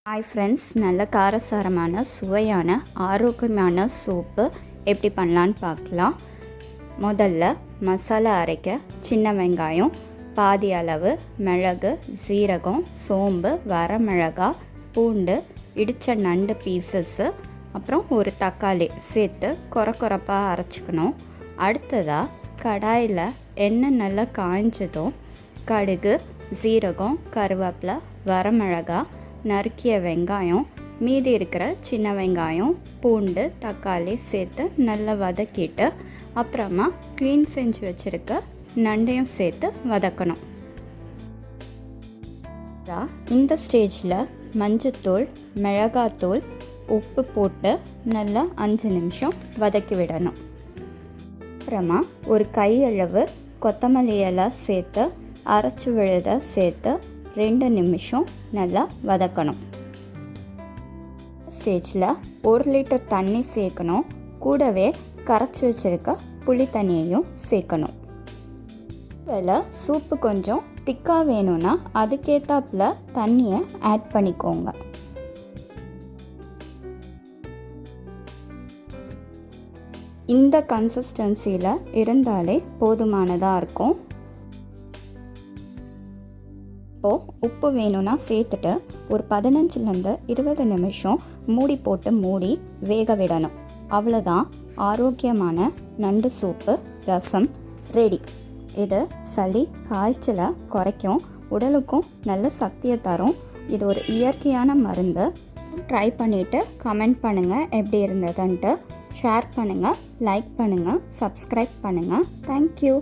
Hi friends, நல்ல காரசாரமான சுவையான ஆரோக்கியமான சூப்பு எப்படி பண்ணலான்னு பார்க்கலாம். முதல்ல மசாலா அரைக்க சின்ன வெங்காயம், பாதி அளவு மிளகு, சீரகம், சோம்பு, வரமிளகாய், பூண்டு, இடித்த நண்டு பீசஸ்ஸு, அப்புறம் ஒரு தக்காளி சேர்த்து கொரப்பாக அரைச்சிக்கணும். அடுத்ததாக கடாயில் எண்ணெய் நல்லா காய்ஞ்சதும் கடுகு, சீரகம், கருவேப்பிலை, வரமிளகாய், நறுக்கிய வெங்காயம், மீதி இருக்கிற சின்ன வெங்காயம், பூண்டு, தக்காளி சேர்த்து நல்லா வதக்கிட்டு அப்புறமா க்ளீன் செஞ்சு வச்சுருக்க நண்டையும் சேர்த்து வதக்கணும். இந்த ஸ்டேஜில் மஞ்சத்தூள், மிளகாத்தூள், உப்பு போட்டு நல்லா 5 நிமிஷம் வதக்கி விடணும். அப்புறமா ஒரு கையளவு கொத்தமல்லி இலை சேர்த்து அரைச்சி விழுத சேர்த்து 2 நிமிஷம் நல்லா வதக்கணும். ஸ்டேஜில் 1 லிட்டர் தண்ணி சேர்க்கணும். கூடவே கரைச்சி வச்சுருக்க புளி தண்ணியையும் சேர்க்கணும். வேலை சூப்பு கொஞ்சம் திக்காக வேணும்னா அதுக்கேற்றாப்புல தண்ணியை ஆட் பண்ணிக்கோங்க. இந்த கன்சிஸ்டன்சியில் இருந்தாலே போதுமானதாக இருக்கும். இப்போது உப்பு வேணும்னா சேர்த்துட்டு ஒரு 15லேருந்து 20 நிமிஷம் மூடி போட்டு வேக விடணும். அவ்வளோதான், ஆரோக்கியமான நண்டு சூப்பு ரசம் ரெடி. இது சளி காய்ச்சலை குறைக்கும், உடலுக்கும் நல்ல சக்தியை தரும். இது ஒரு இயற்கையான மருந்து. ட்ரை பண்ணிவிட்டு கமெண்ட் பண்ணுங்கள் எப்படி இருந்ததுன்ட்டு. ஷேர் பண்ணுங்கள், லைக் பண்ணுங்கள், சப்ஸ்கிரைப் பண்ணுங்கள். தேங்க்யூ.